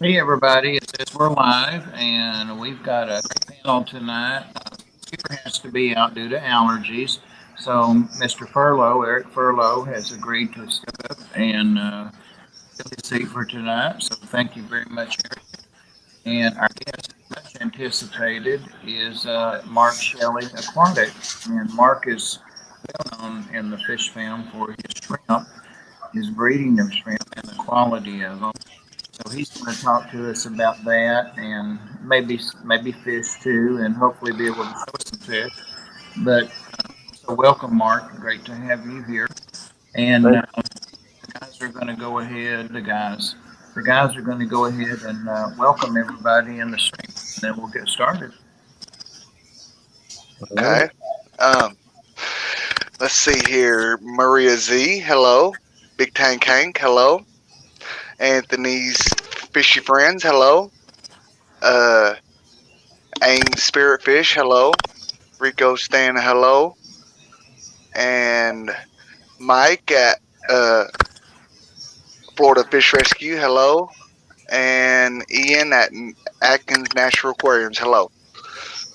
Hey everybody, it says we're live and we've got a great panel tonight. Skipper has to be out due to allergies. So Mr. Furlow, Eric Furlow, has agreed to step up and fill his seat for tonight. So thank you very much, Eric. And our guest, much anticipated, is Mark Shelly, Aquatics. And Mark is well known in the fish fam for his shrimp, his breeding of shrimp, and the quality of them. So he's going to talk to us about that and maybe fish too, and hopefully be able to show us some fish. But so welcome, Mark. Great to have you here. And Thanks. the guys are going to go ahead. The guys are going to go ahead and welcome everybody in the stream, and then we'll get started. All right. Okay. Um, let's see here. Maria Z, hello. Big Tank Hank, hello. Anthony's Fishy Friends, hello. Uh, Aang Spirit Fish, hello. Rico Stan, hello. And Mike at Florida Fish Rescue, hello. And Ian at Atkins Natural Aquariums, hello.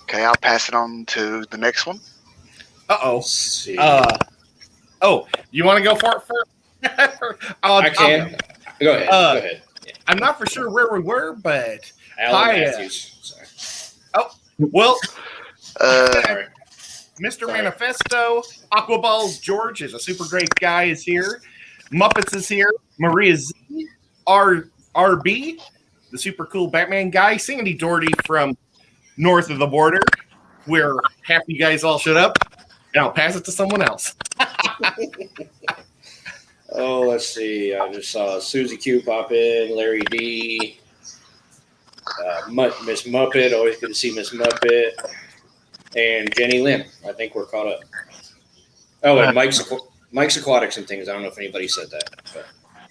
Okay, I'll pass it on to the next one. Uh-oh. See. You want to go for it first? I can. Go ahead. Go ahead. I'm not for sure where we were, but Alan hi, Matthews. Sorry. well, Uh, Mr. Manifesto, Aquaballs George is a super great guy is here. Muppets is here. Maria Z, RB, the super cool Batman guy. Sandy Doherty from north of the border. We're happy you guys all showed up. And I'll pass it to someone else. Oh, let's see. I just saw Susie Q pop in, Larry D, Miss Muppet. Always good to see Miss Muppet. And Jenny Lynn. I think we're caught up. Oh, and Mike's Aquatics and things. I don't know if anybody said that.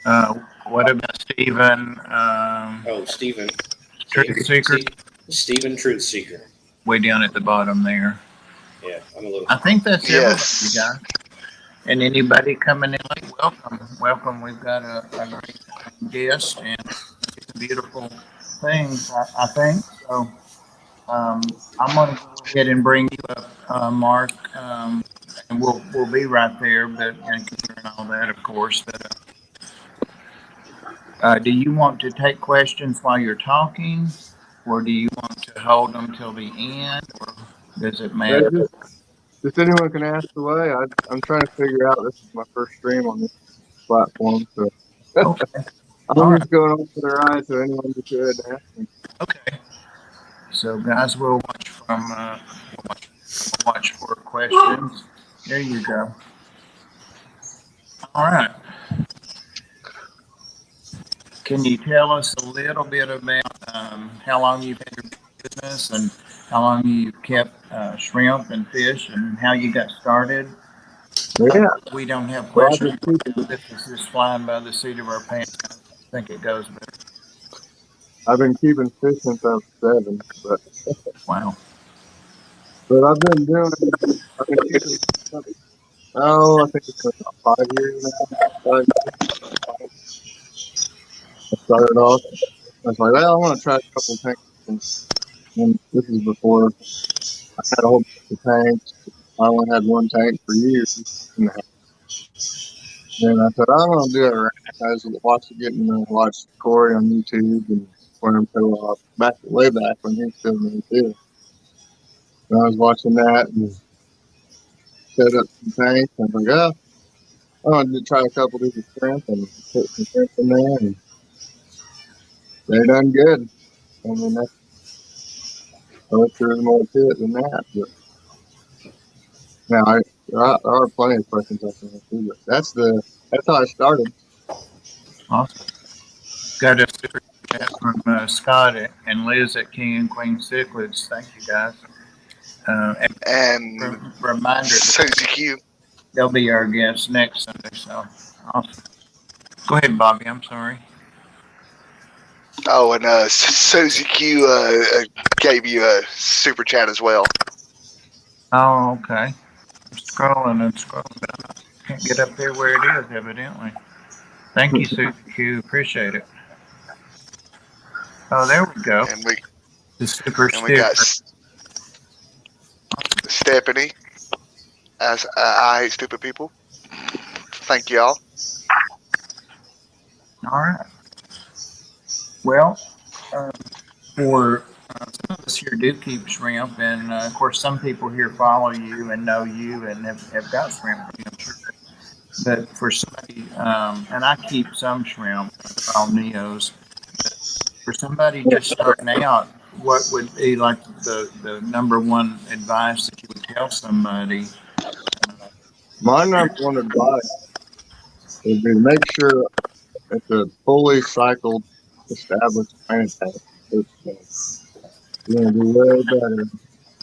But, What about Stephen? Stephen. Truth Seeker, Stephen Truth Seeker. way down at the bottom there. Yeah, I'm a little. I think that's yes. everybody, guys. And anybody coming in late, welcome. We've got a great guest, and it's a beautiful thing, I think. So I'm going to go ahead and bring you up, Mark, and we'll be right there, but and considering all that, of course. But do you want to take questions while you're talking, or do you want to hold them till the end, or does it matter? Just anyone can ask away. I'm trying to figure out. This is my first stream on this platform, so Okay, all I'm right, just going off to the ride. So anyone just go ahead and ask me. okay. So, guys, we'll watch for questions. There you go. All right. Can you tell us a little bit about how long you've had your business and how long you've kept shrimp and fish and how you got started? Yeah, We don't have well, I've questions. been keeping, This is just flying by the seat of our pants. I think it goes better. fish since I was 7, but Wow. I've been doing. I've been keeping. Oh, I think it's been about 5 years now. 5 years. I started off. I was like, well, I want to try a couple of tanks, and this is before I had a whole bunch of tanks. I only had one tank for years. And then I thought, I'm going to do it right. I was watch Corey on YouTube and Worm Co-op way back when he was still in the too. And I was watching that and set up some tanks. And I was like, oh, I wanted to try a couple of these shrimp and put some shrimp in there. And they done good. I mean, I wish there was more to it than that. But now, there are plenty of questions I can answer. But that's how I started. Awesome. Got a super chat from Scott and Liz at King and Queen Cichlids. Thank you, guys. And And reminder that Susie Q. they'll be our guests next Sunday. So awesome. Go ahead, Bobby. I'm sorry. Oh, and Susie Q gave you a super chat as well. Oh, okay. I'm scrolling, but I can't get up there where it is, evidently. Thank you, Sue Q. Appreciate it. Oh, there we go. and we The super and we got sticker. Stephanie as I hate stupid people. Thank y'all. All right. Well, for some of us here do keep shrimp, and of course, some people here follow you and know you and have got shrimp. I'm sure. But for somebody, and I keep some shrimp, they're all Neos. For somebody just starting out, what would be like the number one advice that you would tell somebody? My number one advice would be to make sure it's a fully cycled, established training tank. You're going to do way better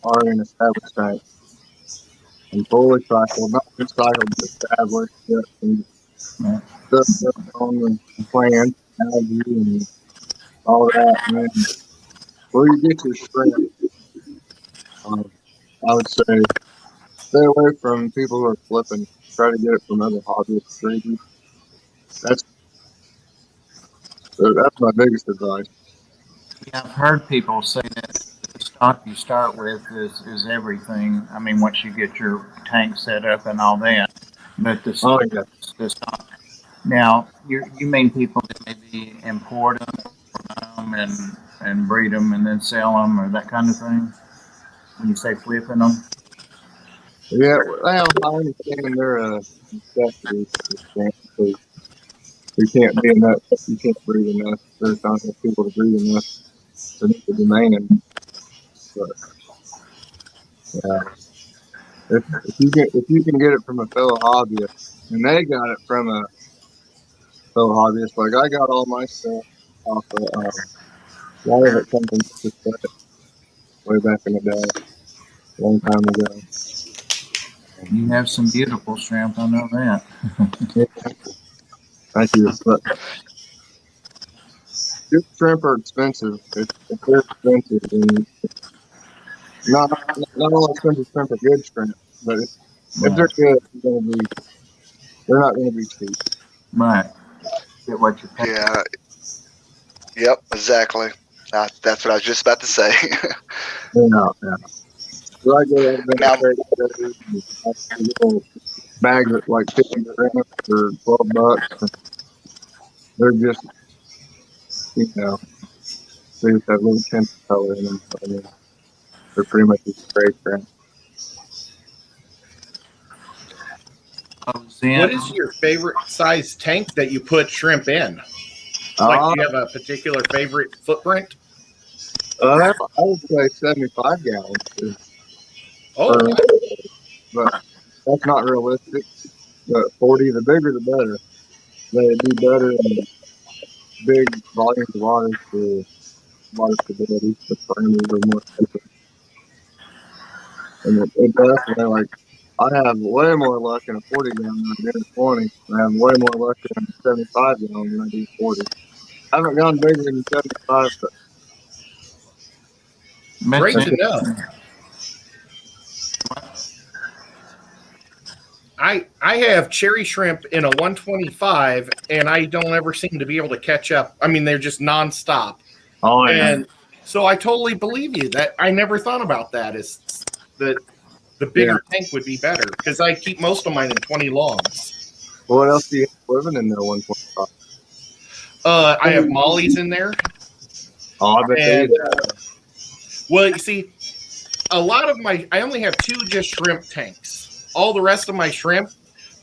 already an established tank. And fully cycled, not just cycled, but established. Yep, and Yeah. stuff on the plan, algae, and all that. And then where you get your shrimp, I would say stay away from people who are flipping. Try to get it from other hobbyist breeders. That's that's my biggest advice. Yeah, I've heard people say that the stock you start with is everything. I mean, once you get your tank set up and all that, but Oh yeah, the stock. Now, you mean people that maybe import them and breed them and then sell them or that kind of thing? When you say flipping them, yeah. Well, I understand they're a necessity because you can't be enough. You can't breed enough. There's not enough people to breed enough to meet the demand. But yeah, if you can get it from a fellow hobbyist, and they got it from a fellow hobbyist, like I got all my stuff off of a lot of it comes from Mississippi way back in the day, a long time ago. you have some beautiful shrimp. I know that. Yeah, thank you. But good shrimp are expensive. If they're expensive, then not all expensive shrimp are good shrimp, but if Right, they're good, they're not going to be cheap. right. Get what you pay. Yeah. Yep. Exactly. That's what I was just about to say. Yeah, yeah. So I get out of Now, a little bag that's like 50 grams for $12. They're just, they just have a little tint of color in them. I mean, they're pretty much just gray shrimp. What is your favorite size tank that you put shrimp in? Like, do you have a particular favorite footprint? I would say 75 gallons. Oh, But that's not realistic. But 40, the bigger the better. They do better in big volumes of water for water stability. The parameters are more stable. And it definitely, like, I have way more luck in a 40 gallon than I do in a 20. I have way more luck in a 75 gallon than I do 40. I haven't gone bigger than 75, but great Makes to know. I have cherry shrimp in a 125, and I don't ever seem to be able to catch up. I mean, they're just nonstop. oh, yeah. And so I totally believe you. That I never thought about that. Is that the bigger tank would be better, because I keep most of mine in 20 longs. What else do you have living in there 125? I have mollies in there. Oh, I bet And they well, you see, a lot of I only have 2 just shrimp tanks. All the rest of my shrimp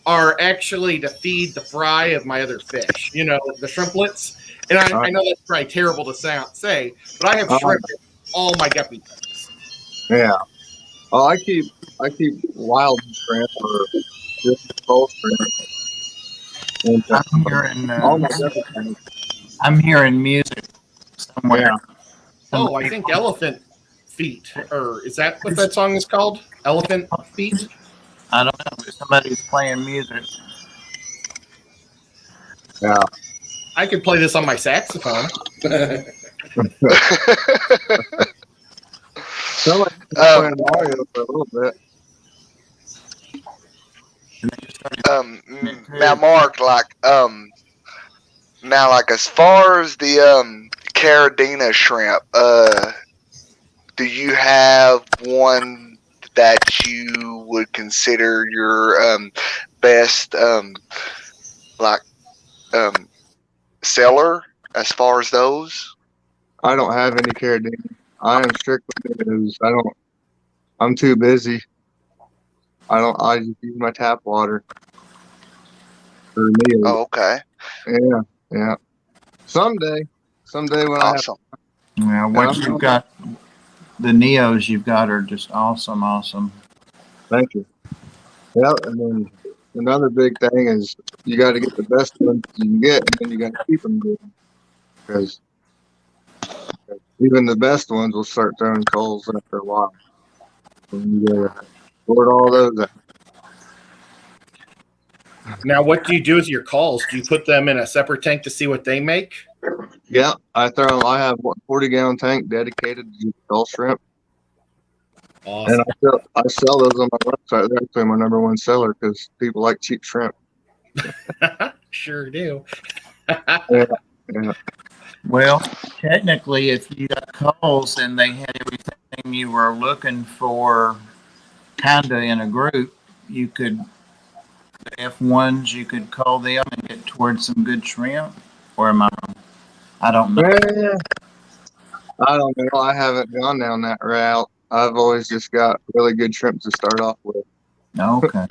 are actually to feed the fry of my other fish, the shrimplets. And I know that's probably terrible to say, but I have shrimp in all my guppy tanks. Yeah. Oh, I keep wild shrimp or just full shrimp. And, I'm hearing music somewhere. Yeah. Oh, I think Elephant Feet, or is that what that song is called? Elephant Feet? I don't know, but somebody's playing music. Yeah. I could play this on my saxophone. Sound like playing Mario for a little bit. now Mark, like as far as the Carabina shrimp. Do you have one that you would consider your best like seller as far as those? I don't have any carabiner. I am strictly news. I'm too busy. I just use my tap water for me. Oh, okay, Yeah, yeah. Someday when I have, awesome. Yeah, and what you've got, the Neos you've got are just awesome, awesome. thank you. Yeah, and then another big thing is you got to get the best ones you can get, and then you got to keep them good because even the best ones will start throwing coals after a while. And you got to sort all those out. Now, what do you do with your calls? Do you put them in a separate tank to see what they make? Yeah, I have a 40-gallon tank dedicated to coal shrimp, and Awesome. I sell those on my website. They're actually my number one seller because people like cheap shrimp. Sure do. Yeah, yeah. Well, technically, if you got calls and they had everything you were looking for, kinda in a group, you could F1s. You could call them and get towards some good shrimp. Or am I wrong? I don't know. Yeah, I don't know. I haven't gone down that route. I've always just got really good shrimp to start off with. Okay,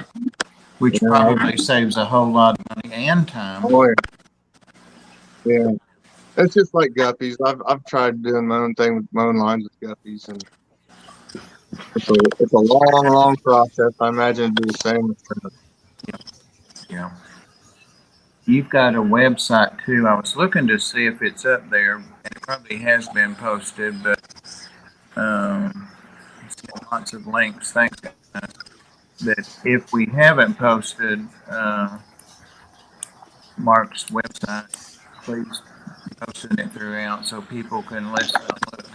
which Yeah, probably saves a whole lot of money and time. oh yeah, yeah. It's just like guppies. I've tried doing my own thing with my own lines with guppies, and it's a long process. I imagine it'd be the same with shrimp. Yeah. You've got a website too. I was looking to see if it's up there, and it probably has been posted, but it's got lots of links. Thanks, guys. That if we haven't posted Mark's website, please posting it throughout so people can listen and look.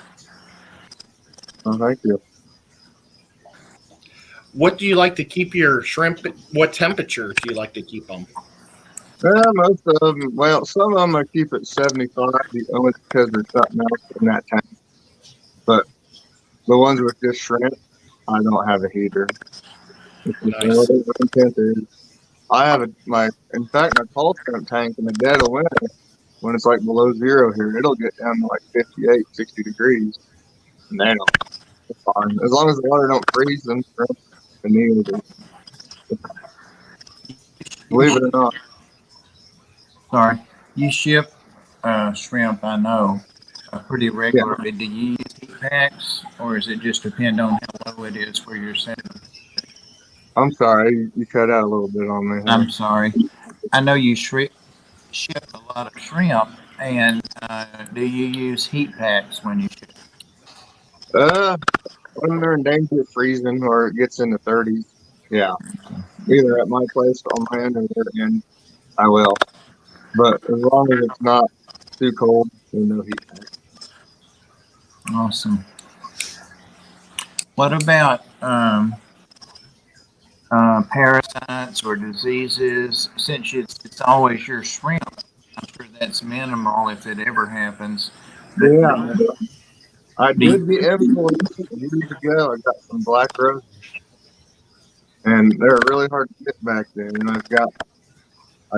Oh, thank you. What do you like to keep your shrimp? What temperature do you like to keep them? Most of them. Well, some of them I keep at 75, only because there's something else in that tank. But the ones with just shrimp, I don't have a heater. It's just Nice. whatever the intent is. I have in fact, my cold shrimp tank in the dead of winter, when it's like below zero here, it'll get down to like 58, 60 degrees. And then it's fine. As long as the water don't freeze, then shrimp and eels, believe it or not. Sorry, you ship shrimp, I know, pretty Yeah. regularly. Do you use heat packs, or does it just depend on how low it is where you're sending? I'm sorry, you cut out a little bit on me. I'm sorry. I know you ship a lot of shrimp, and do you use heat packs when you ship? When they're in danger of freezing or it gets in the 30s, yeah, either at my place on my end or their end, I will. But as long as it's not too cold, then no heat pack. Awesome. What about parasites or diseases? Since it's always your shrimp, I'm sure that's minimal if it ever happens. But Yeah, I do did get influenza years ago. I got some black rose, and they're really hard to get back then. And I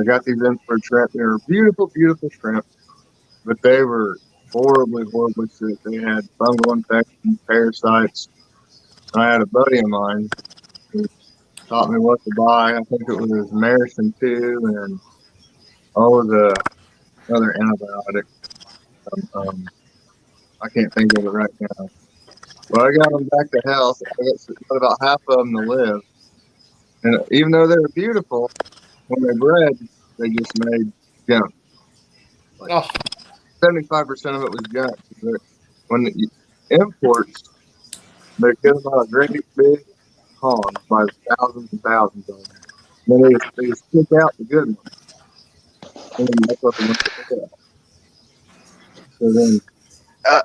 got these influenza shrimp. They were beautiful, beautiful shrimp, but they were horribly sick. They had fungal infections, parasites. And I had a buddy of mine who taught me what to buy. I think it was Marison 2 and all of the other antibiotics. I can't think of it right now. But I got them back to health. Got about half of them to live. And even though they were beautiful, when they bred, they just made junk. Like Oh, 75% of it was junk. When the imports, they get them out of great big ponds by thousands and thousands of them. Then they just pick out the good ones. And then that's what they want to pick out. So then, Uh,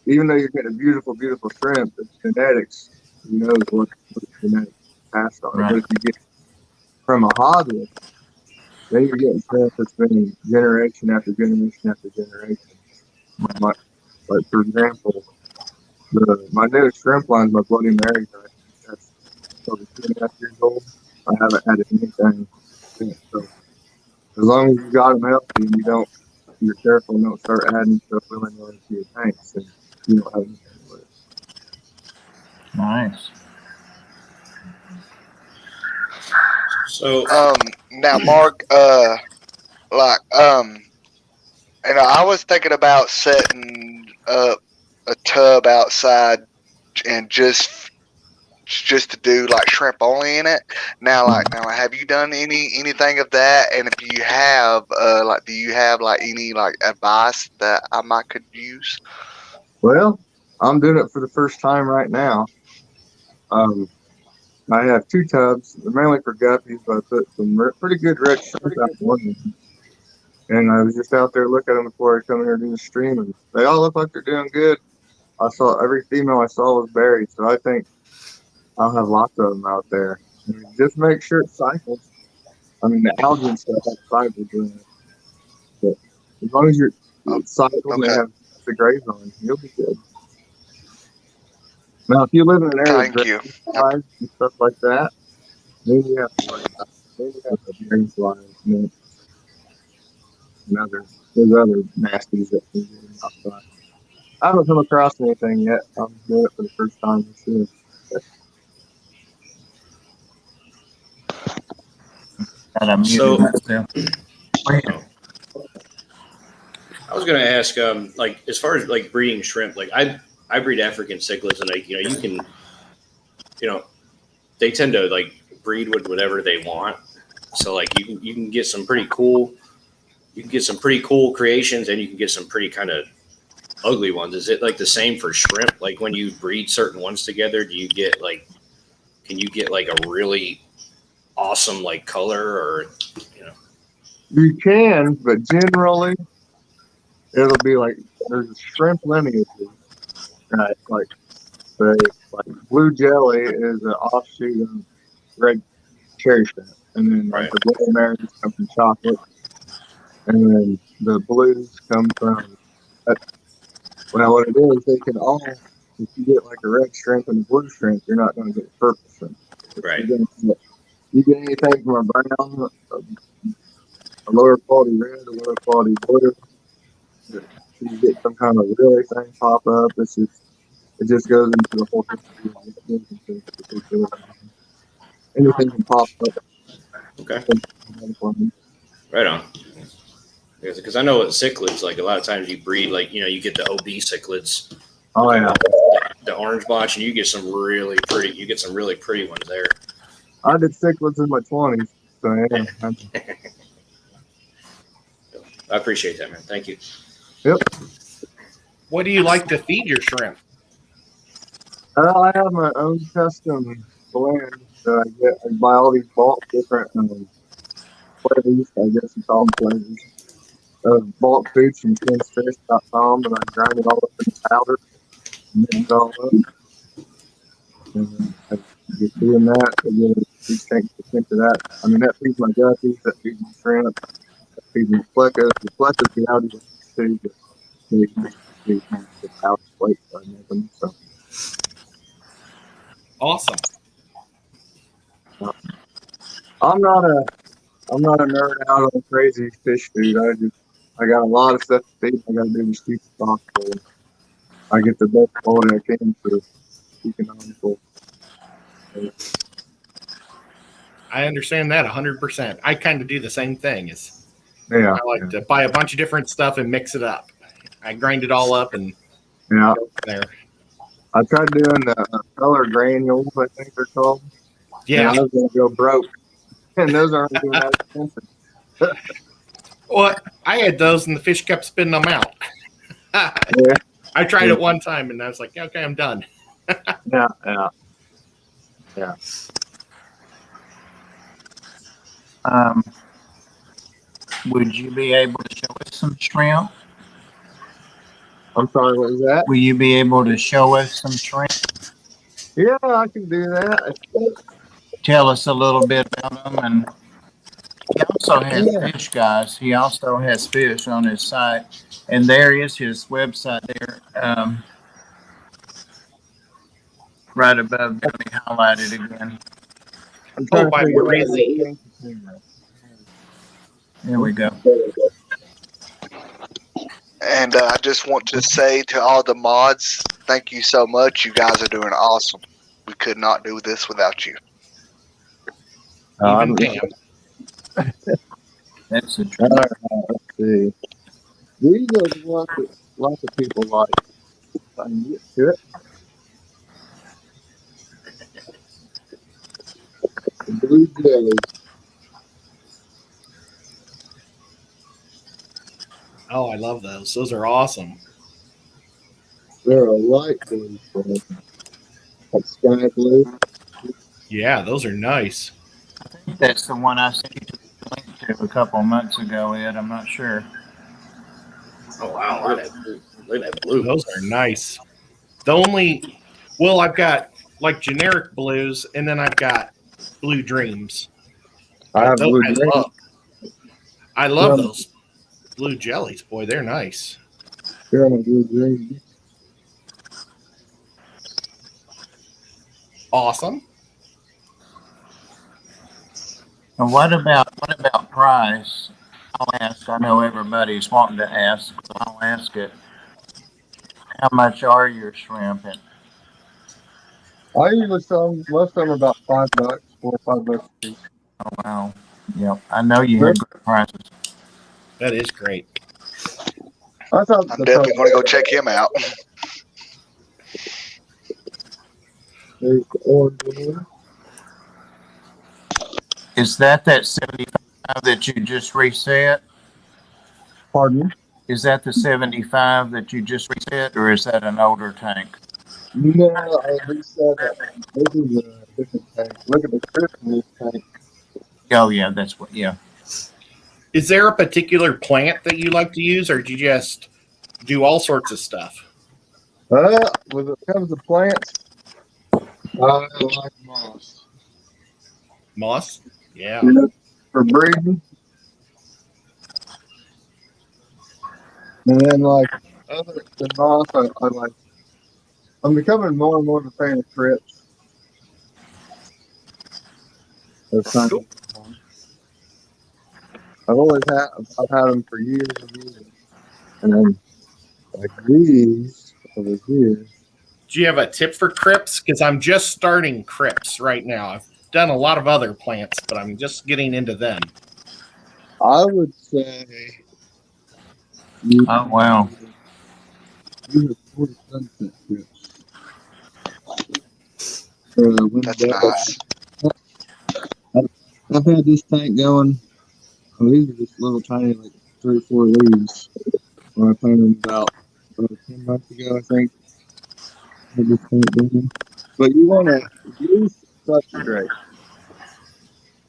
even though you're getting a beautiful, beautiful shrimp, it's genetics. Who knows what genetics passed on. Right. But if you get from a hobbyist, then you're getting shrimp that's been generation after generation after generation. Like for example, my newest shrimp line is my Bloody Mary. That's probably 2.5 years old. I haven't had anything since. So as long as you got them healthy and you're careful and don't start adding stuff willy-nilly to your tanks, and you don't have anything with it. Nice. So Now, Mark, like, I was thinking about setting up a tub outside and just to do like shrimp only in it. Now, have you done anything of that? And if you have, do you have like any like advice that I might could use? Well, I'm doing it for the first time right now. I have 2 tubs. They're mainly for guppies, but I put some pretty good red shrimp out in one of them. And I was just out there looking at them before I come here to do the stream, and they all look like they're doing good. I saw every female I saw was buried, so I think I'll have lots of them out there. And just make sure it cycles. I mean, the algae and stuff outside will do it. But as long as it's cycled and they Okay. have the grays on, you'll be good. Now, if you live in an area Thank you. flies and stuff like that, then you have to worry about it. Then you have the drain flies and there's other nasties that can get outside. I haven't come across anything yet. I'm doing it for the first time this year. Got So- myself. I was going to ask, like, as far as like breeding shrimp, like I breed African cichlids, and like, you can, they tend to like breed with whatever they want. So like you can get some pretty cool, creations, and you can get some pretty kind of ugly ones. Is it like the same for shrimp? Like when you breed certain ones together, can you get like a really awesome like color, or You can, but generally it'll be like there's shrimp lineages, right? Like blue jelly is an offshoot of red cherry shrimp, and then like the Bloody Marys come from chocolate, and then the blues come from. Well, what it is, they can all. If you get like a red shrimp and a blue shrimp, you're not going to get a purple shrimp. right? You get anything from a brown, a lower quality red, a lower quality blue. You get some kind of really thing pop up. It just goes into the whole history of the particular. Anything can pop up. Okay. Right on. Because I know with cichlids, like a lot of times you breed, like, you get the OB cichlids. Oh yeah. The orange botch, and you get some really pretty ones there. I did cichlids in my 20s, so yeah. I appreciate that, man. Thank you. Yep. What do you like to feed your shrimp? I have my own custom blend that I get. I buy all these bulk different flavors. I guess you call them flavors. Bulk foods from kinsfish.com, and I grind it all up in powder and mix it all up. And I get doing that. I get a big tank of that. I mean, that feeds my guppies, that feeds my shrimp, that feeds my plecos. The plecos get out of the too, but they the powder plates I make them. So. Awesome. I'm not a nerd out on crazy fish food. I got a lot of stuff to feed. I got to do as cheap as possible. I get the best quality I can for economical. I understand that 100%. I kind of do the same thing. Yeah. I like to buy a bunch of different stuff and mix it up. I grind it all up and Yeah. go from there. I tried doing the color granules, I think they're called. Yeah. And I was going to go broke. And those aren't even that expensive. Well, I had those and the fish kept spitting them out. Yeah. I tried it one time and I was like, okay, I'm done. Yeah. Would you be able to show us some shrimp? I'm sorry, what was that? Will you be able to show us some shrimp? Yeah, I can do that. Tell us a little bit about them and He also has fish, guys. He also has fish on his site, and there is his website there, right above. Let me highlight it again. I'm trying to by figure out Maurizi. what tank it's in. There we go. And I just want to say to all the mods, thank you so much. You guys are doing awesome. We could not do this without you. Even Pam. That's the truth. All right, let's see. These are the ones that lots of people like. If I can get to it. The blue jelly. Oh, I love those. Those are awesome. They're a light blue color, like sky blue. Yeah, those are nice. I think that's the one I sent you the link to a couple months ago, Ed. I'm not sure. Oh wow, look at that blue. Look at that blue. Those are nice. The only, well, I've got like generic blues, and then I've got blue dreams. I have Those blue I dreams. love. I love Yeah. those blue jellies. Boy, they're nice. They're on a blue dream. Awesome. And what about price? I'll ask. I know everybody's wanting to ask, so I'll ask it. How much are your shrimp? And I usually sell them, most of them are about $5, $4 or $5 a piece. oh wow, yep. I know you They're- had great prices. That is great. I thought I'm definitely going to go check him out. there's the orange one. Is that 75 that you just reset? Pardon? Is that the 75 that you just reset, or is that an older tank? No, I reset it. This is a different tank. Look at the crisp in this tank. Oh yeah, that's what. Yeah. Is there a particular plant that you like to use, or do you just do all sorts of stuff? When it comes to plants, I like moss. Moss? Yeah. For breeding. And then like other than moss, I like. I'm becoming more and more of a fan of trips. Those kinds Cool. of I've had them for years and years. And then like these over here. Do you have a tip for crips? Because I'm just starting crips right now. I've done a lot of other plants, but I'm just getting into them. I would say Oh wow. you have 40 sunset trips. That's nice. I've had this tank going. Oh, these are just little tiny, like 3 or 4 leaves. When I planted them about 10 months ago, I think. I had this tank going. But you want to use substrate.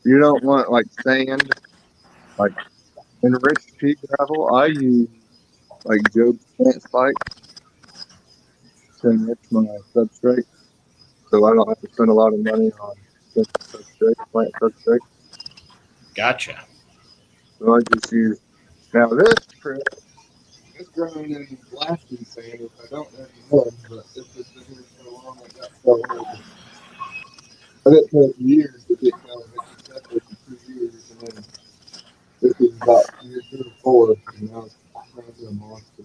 You don't want like sand, like enriched pea gravel. I use like Job's plant spike to enrich my substrate, so I don't have to spend a lot of money on substrate, plant substrate. Gotcha. So I just use now this trip. It's growing in blasting sand, which I don't recommend, but it's just been here so long I got so old. I didn't take years to get going. It just sat there for 2 years, and then this is about year 3 or 4, and now it's turned into a monster.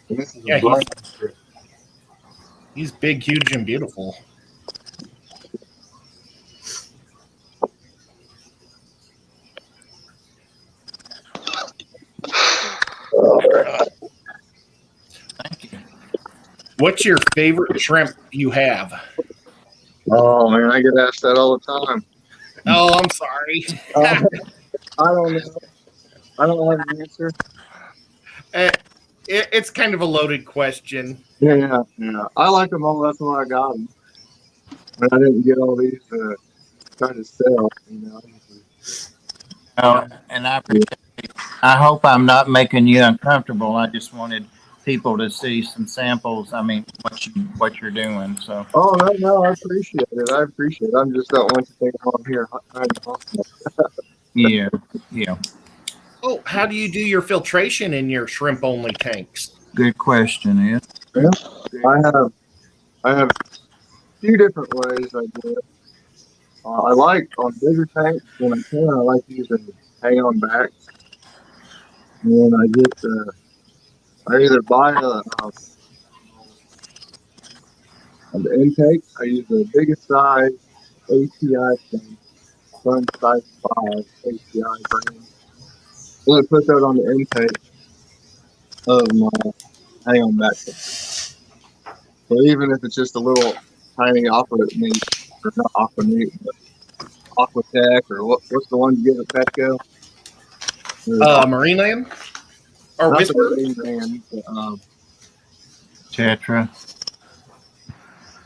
And this is Yeah, a blind trip. He's big, huge, and beautiful. Thank you. What's your favorite shrimp you have? Oh man, I get asked that all the time. Oh, I'm sorry. I don't know. I don't have an answer. It's kind of a loaded question. Yeah. I like them all. That's why I got them. But I didn't get all these to try to sell. And I appreciate it. I hope I'm not making you uncomfortable. I just wanted people to see some samples. I mean, what you're doing. So Oh no, I appreciate it. I appreciate it. I just don't want you to think I'm here. yeah, yeah. Oh, how do you do your filtration in your shrimp only tanks? Good question. Yeah. I have a few different ways I do it. I like on bigger tanks when I can. I like using hang on backs. And I get I either buy the intake. I use the biggest size API tank, Sun size 5 API brand. Then I put that on the intake of my hang on back tank. So even if it's just a little tiny aqua meat, or not aqua meat, but Aquatech, or what's the one you give at Petco? Marineland or Not the Whisper? Marine brand, but, Tetra.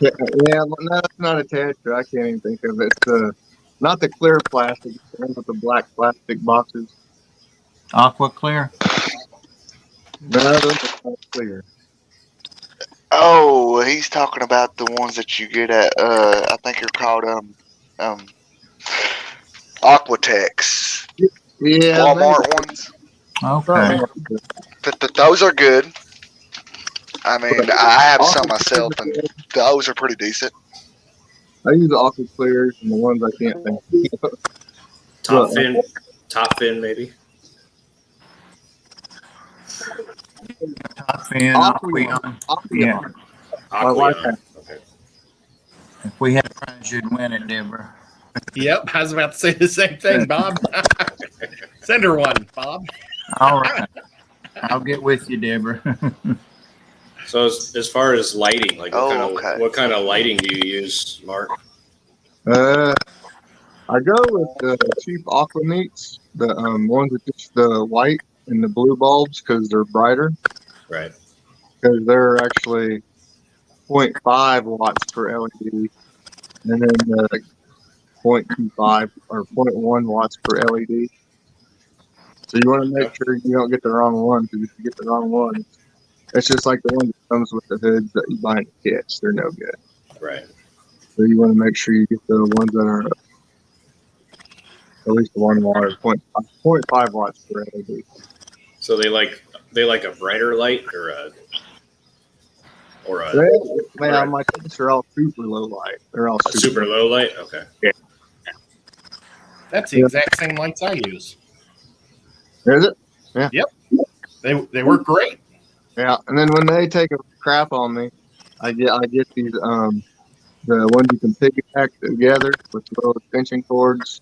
yeah, no, it's not a Tetra. I can't even think of it. It's not the clear plastic, it's the one with the black plastic boxes. Aqua Clear. No, those are not clear. Oh, he's talking about the ones that you get at I think they're called Aquatex. Yeah, Walmart ones. Okay. Those are good. I mean, I have some myself, and those are pretty decent. I use the Aqua Clears and the ones I can't think of. Top fin, maybe. Top fin. Aqueon. Yeah. My wife Aqueon. Okay. If we had a prize, you'd win it, Deborah. Yep, I was about to say the same thing, Bob. Send her one, Bob. All right. I'll get with you, Deborah. So as far as lighting, like okay. what kind of lighting do you use, Mark? I go with the cheap aqua meats, the ones with just the white and the blue bulbs, because they're brighter. Right. Because they're actually 0.5 watts per LED, and then 0.25 or 0.1 watts per LED. So you want to make sure you don't get the wrong one, because if you get the wrong one, it's just like the one that comes with the hoods that you buy in the kits. They're no good. Right. So you want to make sure you get the ones that are at least 1 watt or 0.5 watts per LED. So they like a brighter light or a Man, my tanks are all super low light. They're all super low light. Okay. Yeah. That's the exact same lights I use. Is it? Yeah. Yep. They work great. Yeah. And then when they take a crap on me, I get these the ones you can piggyback together with little extension cords.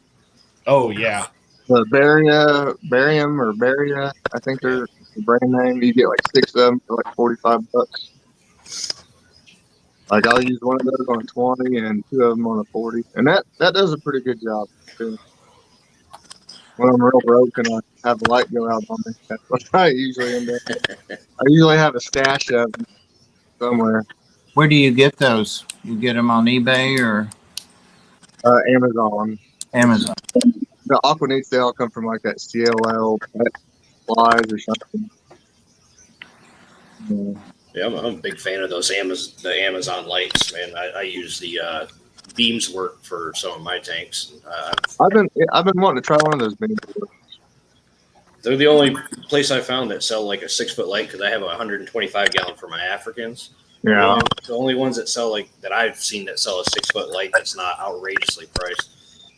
Oh yeah. The Barium or Baria, I think they're the brand name. You get like 6 of them for like $45. Like I'll use one of those on a 20 and 2 of them on a 40, and that does a pretty good job too. When I'm real broke and I have a light go out on me, that's what I usually end up with. I usually have a stash of them somewhere. Where do you get those? You get them on eBay or Amazon. Amazon? The Aquanites, they all come from like that CLL pet supplies or something. Yeah, I'm a big fan of those Amazon lights, man. I use the beams work for some of my tanks. I've been wanting to try one of those beams. They're the only place I found that sell like a 6-foot light, because I have a 125 gallon for my Africans. Yeah. The only ones that sell that I've seen that sell a 6-foot light that's not outrageously priced.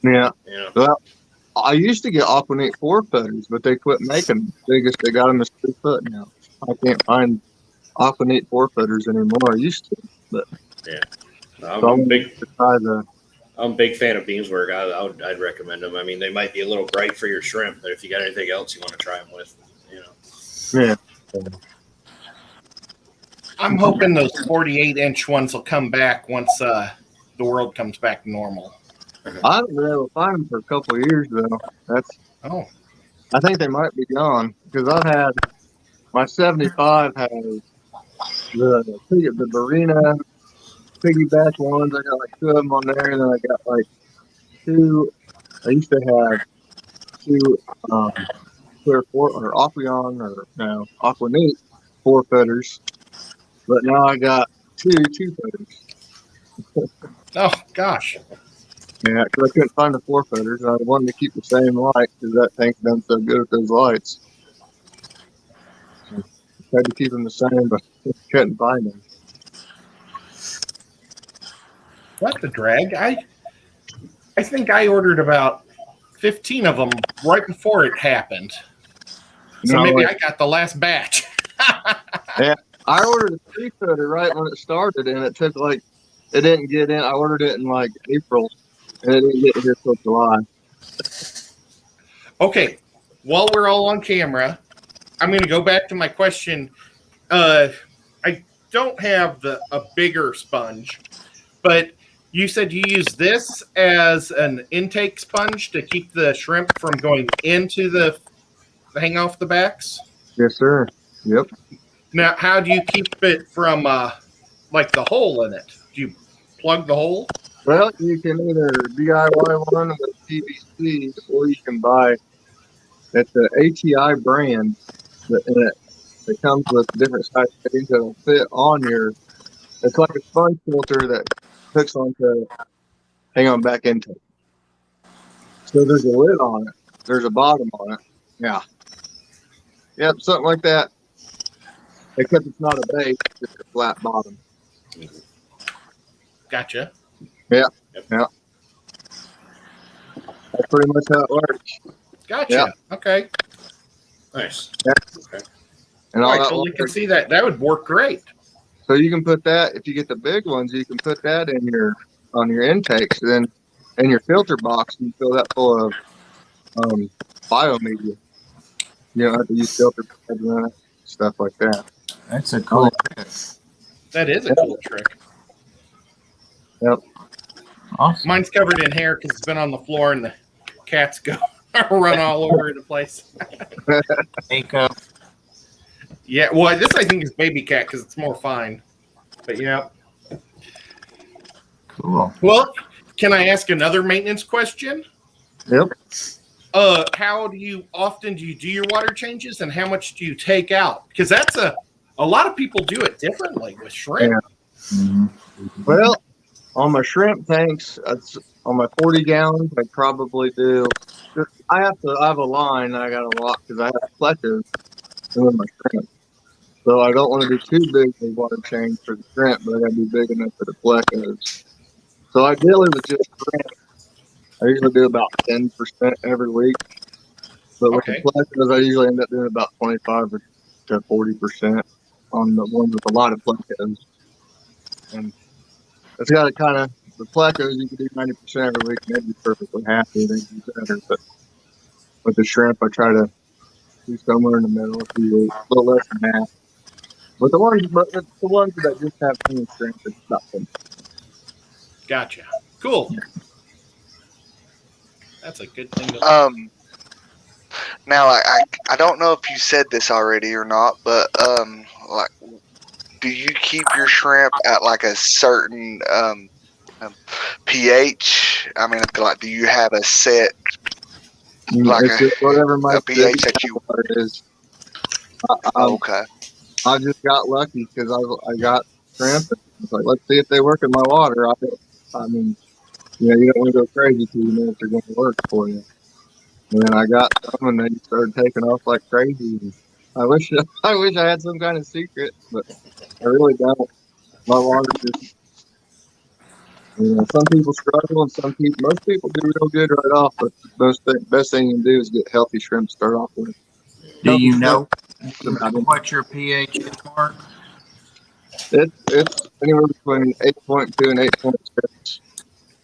Yeah. Yeah. Well, I used to get Aquanite 4-footers, but they quit making them. They got them as 3-foot now. I can't find Aquanite 4-footers anymore. I used to, but yeah. I'm a big fan of Beamswork. I'd recommend them. I mean, they might be a little bright for your shrimp, but if you got anything else you want to try them with, Yeah. I'm hoping those 48-inch ones will come back once the world comes back to normal. I haven't been able to find them for a couple of years though. I think they might be gone, because I've had my 75 has the Barina piggyback ones. I got like 2 of them on there, and then I got like 2. I used to have 2 Clear 4 or Aqueon or no Aquanite 4 footers, but now I got two footers. Oh gosh. Yeah, because I couldn't find the 4 footers. I wanted to keep the same light because that tank's done so good with those lights. So tried to keep them the same, but couldn't find them. What the drag? I think I ordered about 15 of them right before it happened. So No, maybe I got the last batch. yeah, I ordered a 3 footer right when it started, and it took it didn't get in. I ordered it in like April, and it didn't get here till July. Okay, while we're all on camera, I'm going to go back to my question. I don't have a bigger sponge, but you said you use this as an intake sponge to keep the shrimp from going into the hang off the backs. Yes, sir. Yep. Now, how do you keep it from like the hole in it? Do you plug the hole? Well, you can either DIY one with PVC, or you can buy. It's the ATI brand, and it comes with different size fittings that'll fit on your. It's like a sponge filter that hooks onto hang on back intake. So there's a lid on it. There's a bottom on it. Yeah. Yep, something like that. Except it's not a base, it's just a flat bottom. Gotcha. Yeah. Yeah. That's pretty much how it works. Gotcha. Yeah. Okay. Nice. Yeah. Okay. And all I that totally can works. see that. That would work great. So you can put that, if you get the big ones, you can put that on your intakes. Then in your filter box, you fill that full of biomedia. You don't have to use filter pads and stuff like that. That's a cool trick. That is a cool trick. Yep. Awesome. Mine's covered in hair because it's been on the floor and the cats go run all over the place. Nico. Yeah, well, this I think is baby cat because it's more fine. But yeah. Cool. Well, can I ask another maintenance question? Yep. How often do you do your water changes, and how much do you take out? Because that's a lot of people do it differently with shrimp. Yeah. Mm-hmm. Well, on my shrimp tanks, on my 40 gallons, I probably do. I have a line that I got to lock because I have plecos in my shrimp. So I don't want to do too big of a water change for the shrimp, but I got to be big enough for the plecos. So ideally with just shrimp, I usually do about 10% every week. But with Okay. the plecos, I usually end up doing about 25 to 40% on the ones with a lot of plecos. And it's got to kind of, the plecos, you can do 90% every week, and they'd be perfectly happy. They'd be better. But with the shrimp, I try to do somewhere in the middle, a little less than half. But the ones that just have clean shrimp, it's about 10. Gotcha. Cool. That's a good thing to Now I don't know if you said this already or not, but like, do you keep your shrimp at like a certain pH? I mean, like, do you have a set like It's just whatever my a pH that you? water is. Okay. I just got lucky because I got shrimp. And I was like, let's see if they work in my water. I mean, you don't want to go crazy till you know if they're going to work for you. And then I got some, and they started taking off like crazy. And I wish I had some kind of secret, but I really don't. My water just, some people struggle, and most people do real good right off. But the best thing you can do is get healthy shrimp to start off with. Do you know About it. what your pH is, Mark? It's anywhere between 8.2 and 8.6.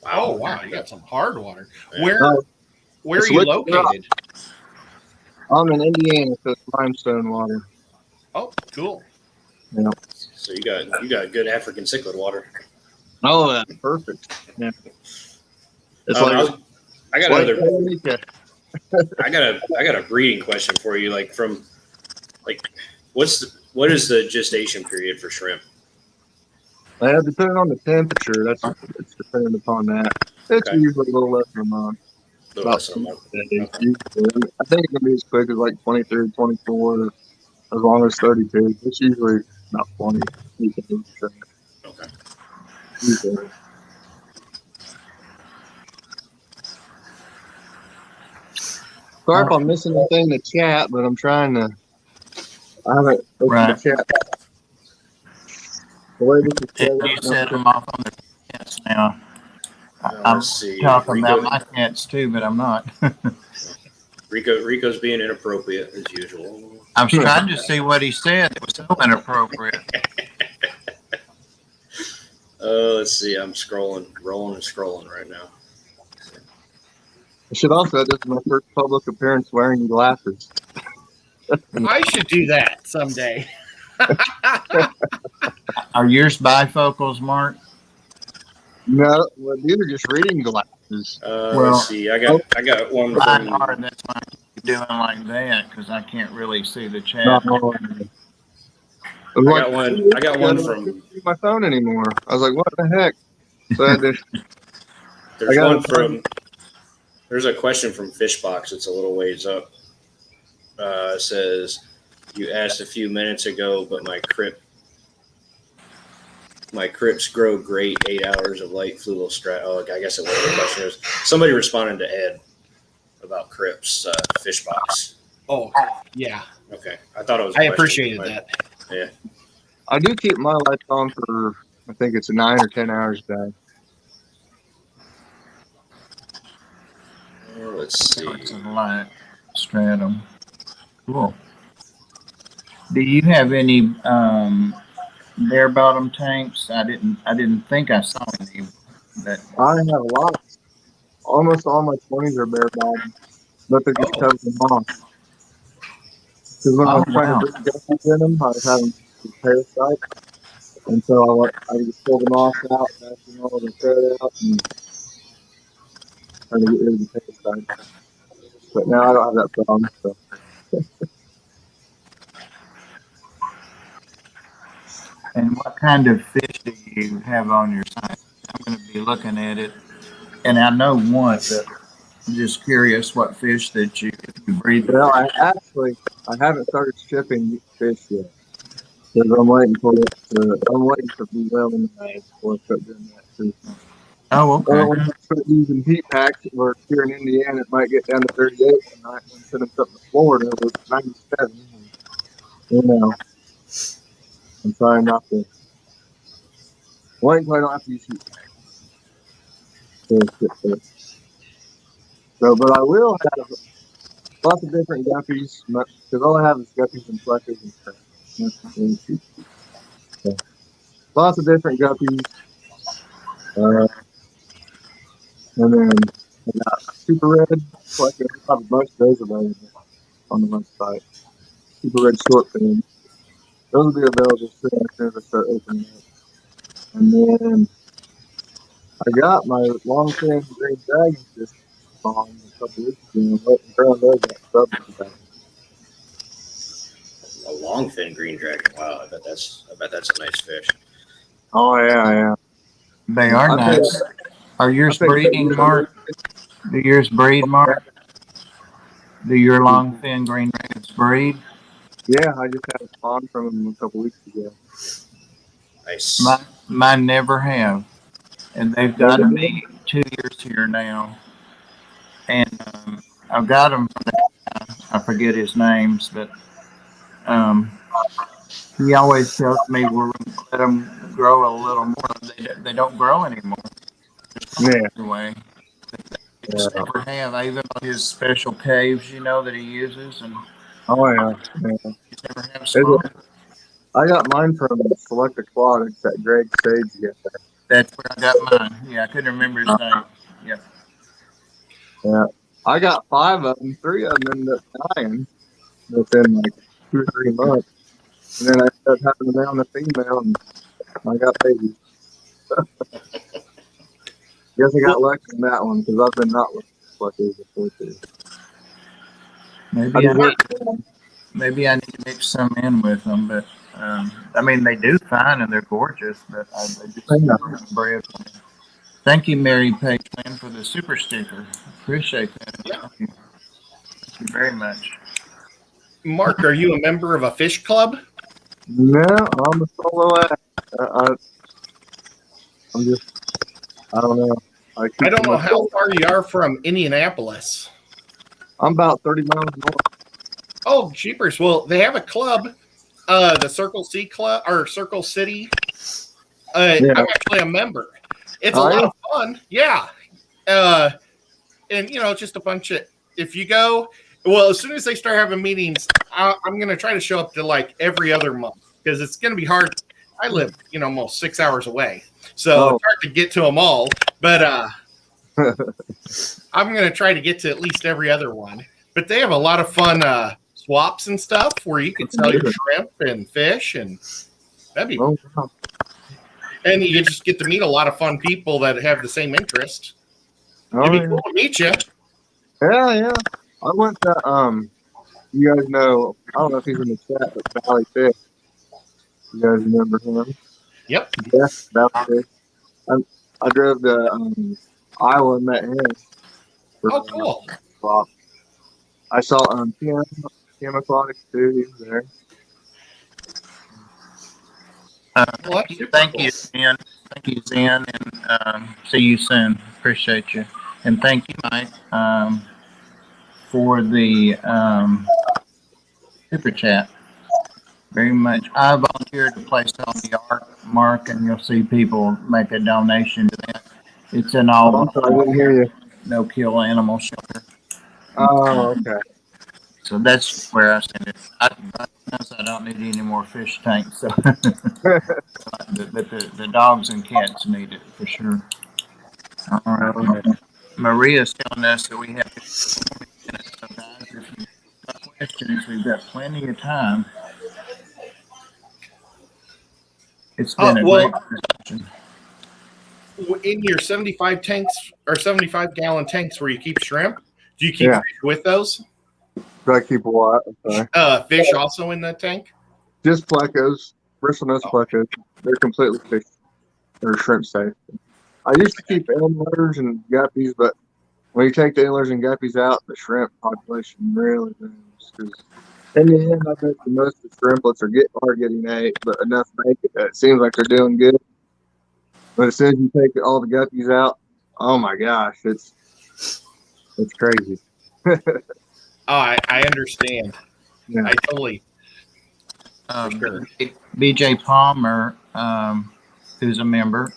Oh wow, you got some hard water. Yeah. Where are it's you liquid located? I'm in Indiana, so it's limestone water. Oh, cool. Yeah. So you got good African cichlid water. Oh, that's perfect. Yeah. It's I got like another. I got a breeding question for you. What is the gestation period for shrimp? Depending on the temperature, it's dependent upon that. It's Okay. usually a little less than a month. A little less than a month. Days, Okay. usually. I think it can be as quick as like 23, 24. as long as 32. It's usually about 20. So Okay. usually. Sorry if I'm missing anything in the chat, but I'm trying to. I haven't opened Right. the chat. The way this is set And up, you not set sure. them off on the cats now. I'm Let's see. talking about my cats too, but I'm not. Rico's being inappropriate as usual. I was trying to see what he said. It was so inappropriate. Let's see. I'm rolling and scrolling right now. I should also add this is my first public appearance wearing glasses. I should do that someday. Are yours bifocals, Mark? No, well, these are just reading glasses. Let's see. I got one Mine from. are. That's why I keep doing like that because I can't really see the chat. Not I got one I from. couldn't see my phone anymore. I was like, what the heck? So I had to, There's one from. There's a question from Fishbox. It's a little ways up. It says, "You asked a few minutes ago, but my crypts grow great. 8 hours of light fluval strat." Oh, I guess it was the question is somebody responded to Ed about crypts. Fishbox. Oh, yeah. Okay, I thought it was. I appreciated that. Yeah. I do keep my lights on for, I think it's 9 or 10 hours a day. Let's see. It's a light stratum. Cool. Do you have any bare bottom tanks? I didn't think I saw any. But I have a lot. Almost all my 20s are bare bottom, but they're just covered in moss. Because when I was trying to breed guppies in them, I was having parasites. And so I just pulled the moss out, vacuumed all the thread out, and trying to get rid of the parasites. But now I don't have that problem. So. and what kind of fish do you have on your site? I'm going to be looking at it, and I know one, but I'm just curious what fish that you breed. Well, I haven't started shipping fish yet. Because I'm waiting for it to, I'm waiting for be well in the bag before I start doing that too. Oh, Well, when okay. I start using heat packs, where here in Indiana it might get down to 38 one night, and send them something to Florida it was 97. And, you know, I'm trying not to. Waiting until I don't have to use heat packs to ship fish. So, but I will have lots of different guppies because all I have is guppies and fleckers and crabs. So, lots of different guppies. And then I got super red fleckers. I have a bunch of those available on the website. Super red short fins. Those will be available soon as I start opening up. And then I got my long fin green dragon just spawned a couple weeks ago. I'm letting ground those out subs. A longfin green dragon. Wow, I bet that's a nice fish. Oh yeah. They are nice. Are yours breeding, Mark? Do yours breed, Mark? Do your long fin green dragons breed? Yeah, I just had a spawn from them a couple weeks ago. Nice. Mine never have, and they've got me 2 years here now, and I've got them. I forget his names, but he always tells me we're going to let them grow a little more. They don't grow anymore. Yeah. Anyway, they just never have. I even know his special caves, that he uses, and Oh yeah. he's never have spawn. I got mine from Select Aquatics that Greg Sage got there. That's where I got mine. Yeah, I couldn't remember his name. Yeah. Yeah. I got 5 of them. 3 of them ended up dying within like 2 or 3 months. And then I ended up having a male and a female, and I got babies. Guess I got lucky on that one because I've been not lucky before too. Maybe I need to mix some in with them, but I mean they do fine and they're gorgeous, but they just bred. Thank you, Mary Pageland, for the super sticker. Appreciate that. Thank you very much. Mark, are you a member of a fish club? No, I'm a solo act. I'm just, I don't know. I keep don't to know how myself. far you are from Indianapolis. I'm about 30 miles north. Oh, jeepers. Well, they have a club, the Circle C Club, or Circle City. Yeah. I'm actually a member. It's a Are lot you? of fun. Yeah. And, just a bunch of, if you go, well, as soon as they start having meetings, I'm going to try to show up to like every other month because it's going to be hard. I live, almost 6 hours away. So it's hard to get to them all. But I'm going to try to get to at least every other one. But they have a lot of fun swaps and stuff where you can sell your shrimp and fish. And that'd be, Oh, wow. and you just get to meet a lot of fun people that have the same interest. Oh, It'd be yeah. cool to meet you. Yeah. I went to, you guys know, I don't know if he's in the chat, but Valley Fish. You guys remember him? Yep. Yeah, Valley Fish. I drove to Iowa and met him. Oh, cool. Swap. I saw TM Aquatics too. He was there. Well, that's super Thank cool. you, Zen. Thank you, Zen, and see you soon. Appreciate you, and thank you, Mike, for the super chat. Very much. I volunteered to place on the ark, Mark, and you'll see people make a donation to that. It's an all I'm sorry, I didn't hear you. no kill animal shelter. Oh, okay. So that's where I send it. I don't need any more fish tanks. So. But the dogs and cats need it for sure. All right. Maria's telling us that we have 4 minutes. So guys, if you've got questions, we've got plenty of time. It's been a great discussion. In your 75 tanks or 75-gallon tanks where you keep shrimp, do you keep fish with those? Do I keep a lot? Okay. Fish also in the tank? Just plecos, bristlenose plecos. They're completely fish or shrimp safe. I used to keep antlers and guppies, but when you take the antlers and guppies out, the shrimp population really booms. Because in the end, I bet most of the shrimplets are getting ate, but enough make it that it seems like they're doing good. But as soon as you take all the guppies out, oh my gosh, it's crazy. I understand. Yeah. I totally. Sure. BJ Palmer, who's a member,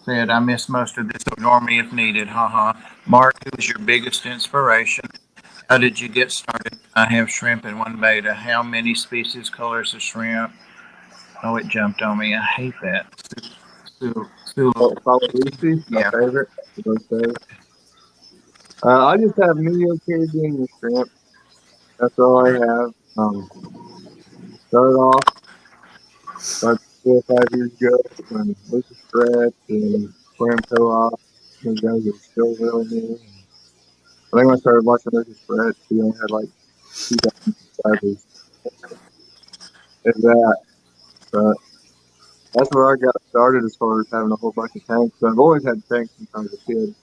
said, I missed most of this. Ignore me if needed. Haha. Mark, who's your biggest inspiration? How did you get started? I have shrimp in one beta. How many species, colors of shrimp? Oh, it jumped on me. I hate that. My favorite. I just have Neo Caribbean shrimp. That's all I have. Started off about 4 or 5 years ago when Lucas Stretch and Clam Co-op. Those guys are still really new. I think when I started watching Lucas Stretch, he only had like 2,000 subscribers. If that. But that's where I got started as far as having a whole bunch of tanks. So I've always had tanks since I was a kid.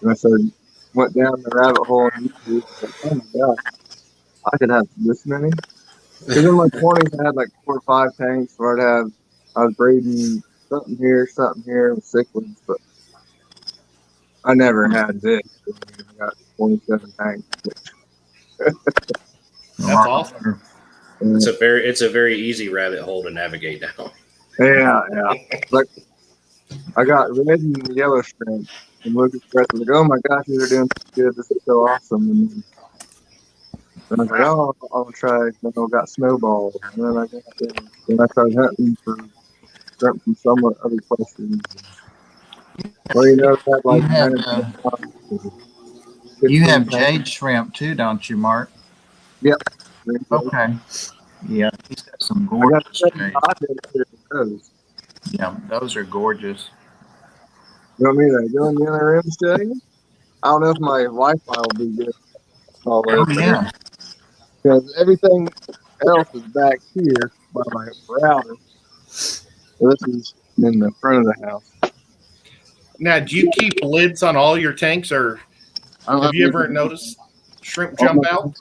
And I went down the rabbit hole on YouTube. Like, oh my gosh, I could have this many. Because in my 20s, I had like 4 or 5 tanks where I was breeding something here with cichlids, but I never had this. I got 27 tanks. That's awesome. It's a very easy rabbit hole to navigate down. Yeah. Like, I got red and yellow shrimp, and Lucas Stretch was like, oh my gosh, these are doing so good. This is so awesome. And I was like, oh, I'll try. Then I got snowballs. And then I started hunting for shrimp from somewhere other places. Well, that like you have jade shrimp too, don't you, Mark? Yep. Okay. Yeah, he's got some gorgeous jade. Yeah, those are gorgeous. You want me to go in the other room study? I don't know if my Wi-Fi will be good. Yeah. Because everything else is back here by my router. So this is in the front of the house. Now, do you keep lids on all your tanks, or have you ever noticed shrimp jump out?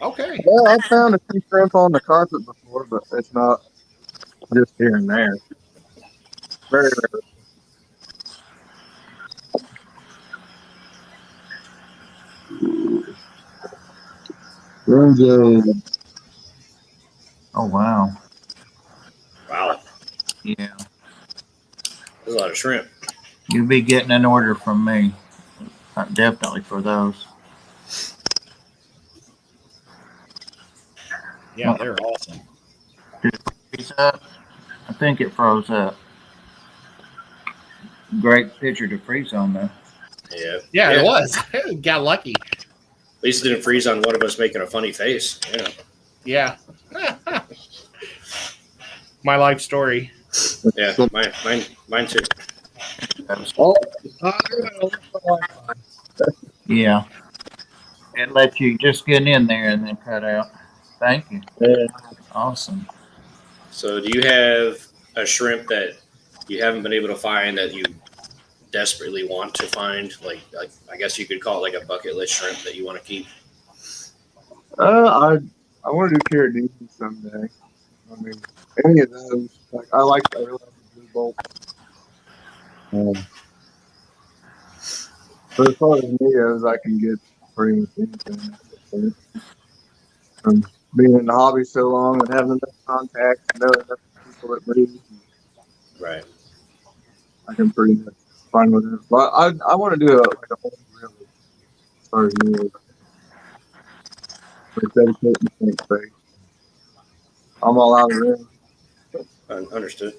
Okay. Yeah, I've found a few shrimp on the carpet before, but it's not just here and there. Very rare. Renegade. Oh wow. Wow, Yeah. there's a lot of shrimp. You'll be getting an order from me. Definitely for those. Yeah, they're awesome. Did it freeze up? I think it froze up. Great picture to freeze on though. Yeah, Yeah, it was. Got lucky. At least it didn't freeze on one of us making a funny face. Yeah, Yeah. My life story. yeah, mine too. Oh, Yeah. It lets you just get in there and then cut out. Thank you. yeah. Awesome. So, do you have a shrimp that you haven't been able to find that you desperately want to find? Like I guess you could call it like a bucket list shrimp that you want to keep. I want to do Carradine someday. I mean, any of those. Like I really like the blue bolt. But as far as Neos, I can get pretty much anything. From being in the hobby so long and having enough contacts and knowing enough people that breed, Right. I can pretty much find whatever. But I want to do like a whole really as far as Neos. Like dedicate the tank space. I'm all out of room. Understood.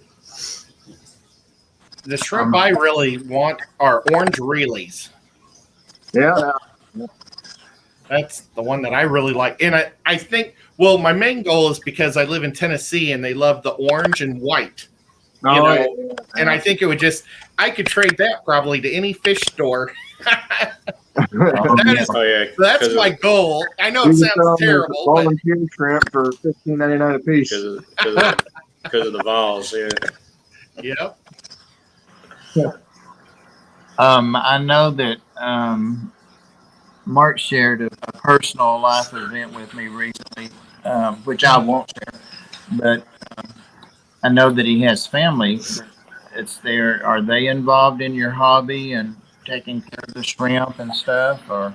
The shrimp I really want are orange reelies. Yeah, That's the one that I really like. And I think, well, my main goal is because I live in Tennessee and they love the orange and white. no, You know, yeah. And I think it would I could trade that probably to any fish store. Oh, That yeah. is- Oh yeah, That's my goal. I know You it can sell sounds them terrible, but volunteer shrimp for $15.99 a piece. because of the vols. Yeah. yeah. I know that Mark shared a personal life event with me recently, which I won't share. But I know that he has family. It's there. Are they involved in your hobby and taking care of the shrimp and stuff? Or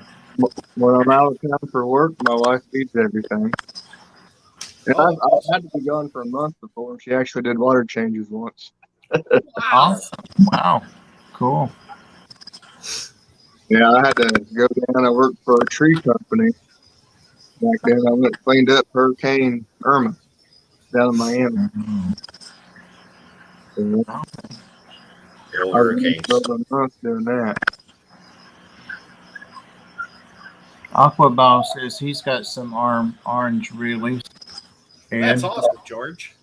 When I'm out of town for work, my wife feeds everything. And I've had to be gone for a month before. She actually did water changes once. Wow. awesome! Wow, cool. Yeah, I had to go down. I worked for a tree company back then. I went and cleaned up Hurricane Irma down in Miami. Mhm. So The old I was there hurricanes. for over a month doing that. Aquaball says he's got some orange reelies. That's And awesome, George.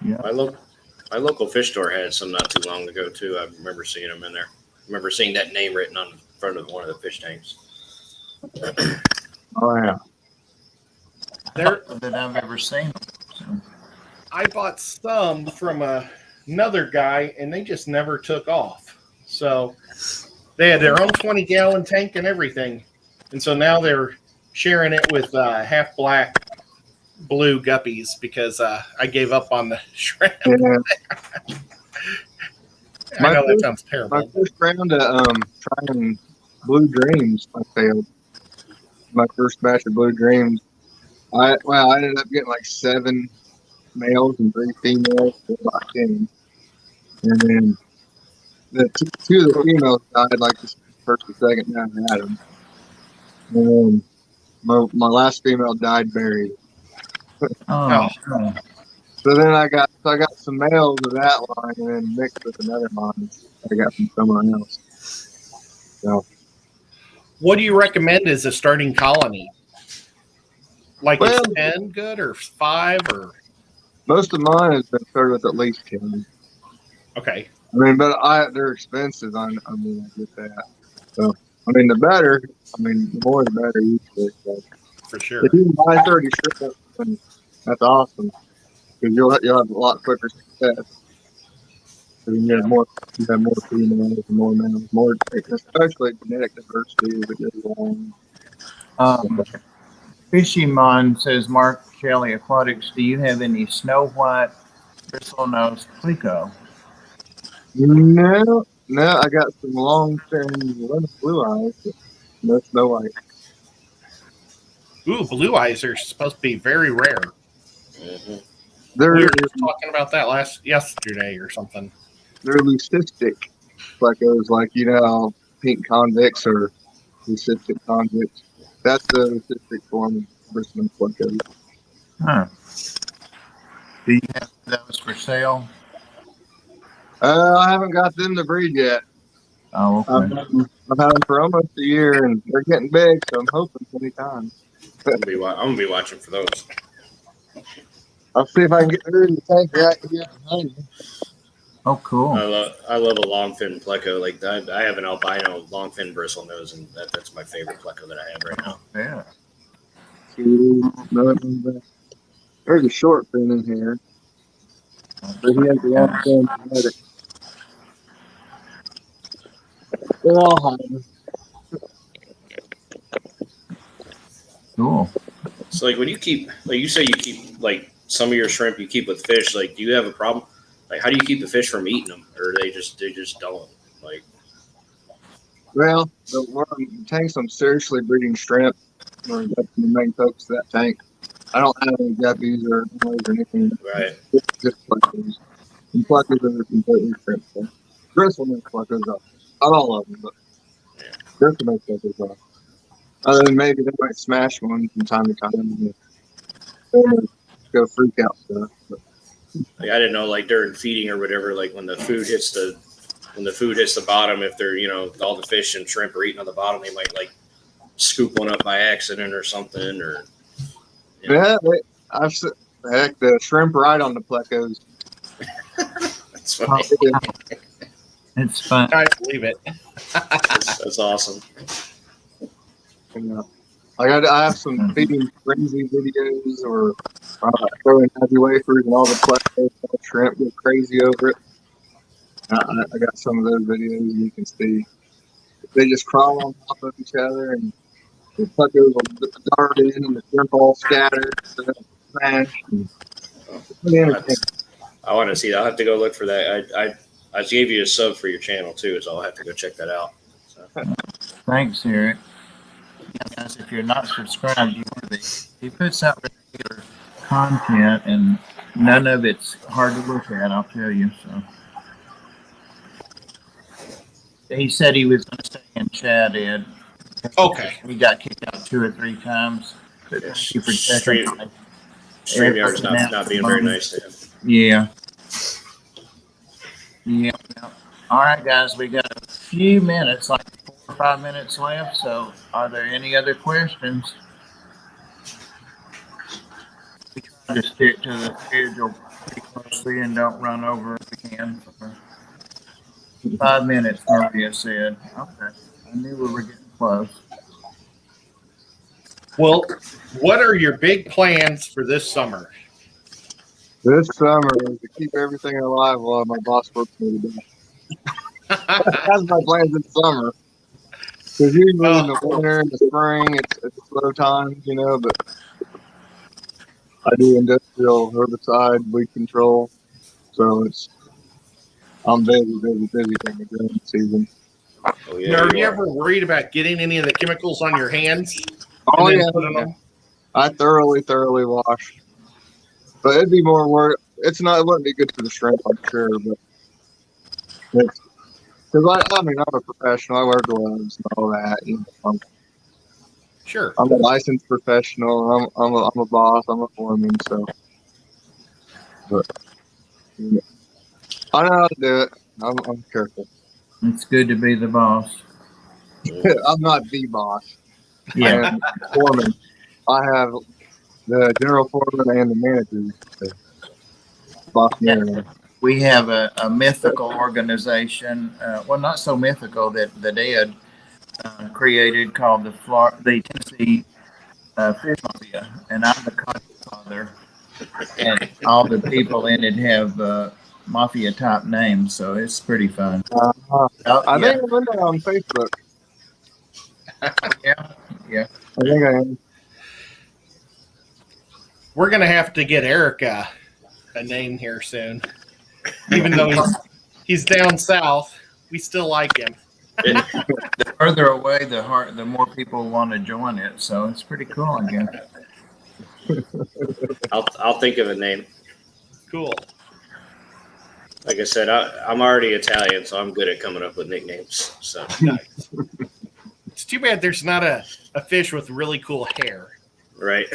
My local fish store had some not too long ago too. I remember seeing them in there. I remember seeing that name written on the front of one of the fish tanks. Oh yeah. There, that I've ever seen. So, I bought some from another guy, and they just never took off. So they had their own 20-gallon tank and everything, and so now they're sharing it with half black blue guppies because I gave up on the shrimp. Yeah. I know that first- sounds My terrible. first round of trying Blue Dreams, I failed. My first batch of Blue Dreams, I ended up getting like 7 males and 3 females for 10. And then the two of the females died like the first or second time I had them. And then my last female died buried. oh, So then I got some males of that line and then mixed with another line I got from someone else. So What do you recommend as a starting colony? Like Well- is 10 good or 5 or most of mine has been started with at least 10. okay? I mean, but they're expensive. I get that. So I mean, the better. I mean, the more the better usually. So For sure. if you can buy 30 shrimp, then that's awesome because you'll have a lot quicker success. Because you have more females, and more males, especially genetic diversity as it goes along. um, Fishimon says, Mark Shelly, Aquatics, do you have any snow white bristlenose plico? No, no, I got some long fin lemon blue eyes, but no snow white. Ooh, blue eyes are supposed to be very rare. Mhm. They're We were just talking about that yesterday or something. they're leucistic plecos, like how pink convicts are leucistic convicts. That's the leucistic form of bristlenose pleco. Huh. Do you have those for sale? I haven't got them to breed yet. Oh, okay. I've had them for almost a year, and they're getting big, so I'm hoping anytime. I'm gonna be watching for those. I'll see if I can get rid of the tank right here behind you. Oh, cool. I love a long fin pleco. Like I have an albino long fin bristle nose, and that's my favorite pleco that I have right now. Yeah. There's a short fin in here, but he has the long fin genetic. They're all hiding. Cool. So like when you keep, like you say, you keep like some of your shrimp you keep with fish. Like, do you have a problem? Like, how do you keep the fish from eating them, or they just don't like? Well, the tanks I'm seriously breeding shrimp. That's the main focus of that tank. I don't have any guppies or noise or anything. Right. Just pluckers. And pluckers are completely shrimp. So. Bristlenose pluckers are. Not all of them, but bristlenose pluckers are. Other than maybe they might smash one from time to time and go freak out stuff. But. Like, I didn't know, like during feeding or whatever, like when the food hits the bottom, if they're all the fish and shrimp are eating on the bottom, they might like scoop one up by accident or something, or Yeah, heck, the shrimp right on the plecos. that's funny. It's fun. I believe it. That's awesome. I have some feeding frenzy videos or throwing heavy wafers and all the plecos, shrimp go crazy over it. I got some of those videos and you can see they just crawl on top of each other and the plecos will dart in and the shrimp all scattered, smash. I want to see that. I'll have to go look for that. I gave you a sub for your channel too, so I'll have to go check that out. So. Thanks, Eric. Yeah, guys, if you're not subscribed, he puts out regular content, and none of it's hard to look at. I'll tell you. So he said he was going to stay in chat, Ed. Okay. We got kicked out 2 or 3 times. But thank you for checking. StreamYard is not being very nice to him. Yeah. Yeah. All right, guys, we got a few minutes, like 4 or 5 minutes left. So, are there any other questions? We try to stick to the schedule pretty closely and don't run over if we can. 5 minutes, Maria said. Okay. I knew we were getting close. Well, what are your big plans for this summer? This summer is to keep everything alive while my boss works me to death. That's my plans this summer. Because usually in the winter and the spring, it's slow times, but I do industrial herbicide, weed control. So I'm busy during the growing season. Oh, yeah, Are you ever worried about getting any of the chemicals on your hands? Oh, yeah. I thoroughly wash. But it'd be more work. It wouldn't be good for the shrimp, I'm sure. But it's because I'm a professional. I wear gloves and all that. Sure. I'm a licensed professional. I'm a boss. I'm a foreman. So, but I know how to do it. I'm careful. It's good to be the boss. I'm not the boss. Yeah. I am foreman. I have the general foreman and the manager. Boss man. We have a mythical organization. Well, not so mythical that Ed created, called the Tennessee Fish Mafia, and I'm the godfather. And all the people in it have mafia type names, so it's pretty fun. I think I'm in there on Facebook. Yeah. I think I am. we're gonna have to get Eric a name here soon. Even though he's down south, we still like him. The further away, the more people want to join it. So it's pretty cool, I guess. I'll think of a name. Cool. Like I said, I'm already Italian, so I'm good at coming up with nicknames. So It's too bad there's not a fish with really cool hair. right.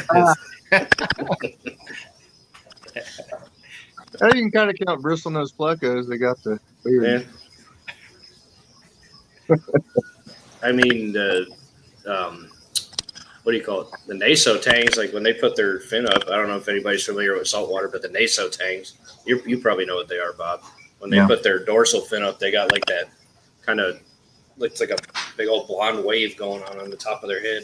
You can kind of count bristlenose plecos. They got the beard. Yeah. I mean, what do you call it? The naso tangs, like when they put their fin up, I don't know if anybody's familiar with saltwater, but the naso tangs, you probably know what they are, Bob. When they put their dorsal fin up, they got like that kind of, looks like a big old blonde wave going on the top of their head.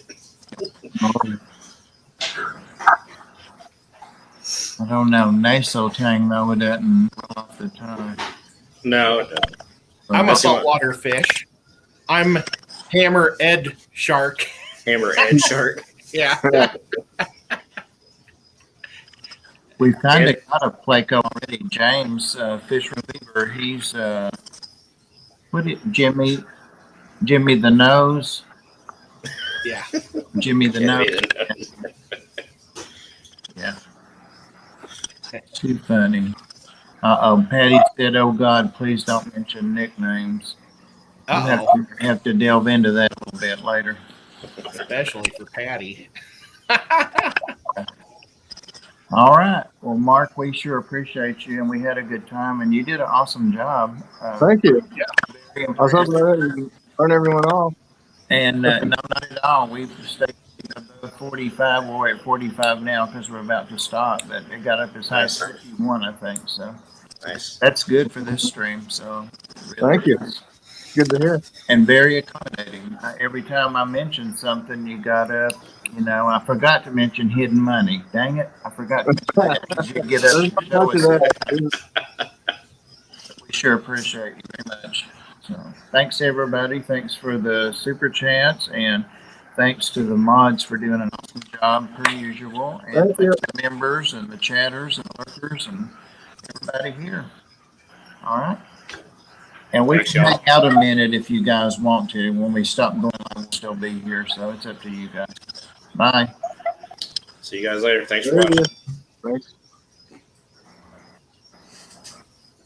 I don't know. Naso tang though, it doesn't roll off the tongue. No. I'm a saltwater fish. I'm hammer ed shark. Hammer edge shark. Yeah. We've kind of got a placo already. James, fish reliever, he's Jimmy the Nose. Yeah. Jimmy the Nose. Yeah. Too funny. Patty said, "Oh God, please don't mention nicknames." You have to delve into that a little bit later. Especially for Patty. All right. Well, Mark, we sure appreciate you, and we had a good time, and you did an awesome job. Thank you. Very I was hoping impressed. that you turn everyone off. And no, not at all. We've stayed above 45. Well, we're at 45 now because we're about to stop, but it got up as high as 51, I think. So Nice. that's good for this stream. So really Thank you. nice. Good to hear. And very accommodating. Every time I mentioned something, you got up. You know, I forgot to mention hidden money. Dang it. I forgot to mention that. You get up and show us. We sure appreciate you very much. So thanks, everybody. Thanks for the super chats. And thanks to the mods for doing an awesome job, per usual. And Thank you. thanks to the members and the chatters and lurkers and everybody here. All right. And we Thanks, can y'all. hang out a minute if you guys want to. When we stop going on, we'll still be here. So it's up to you guys. Bye. See you guys later. Thanks for There you watching. go. Thanks.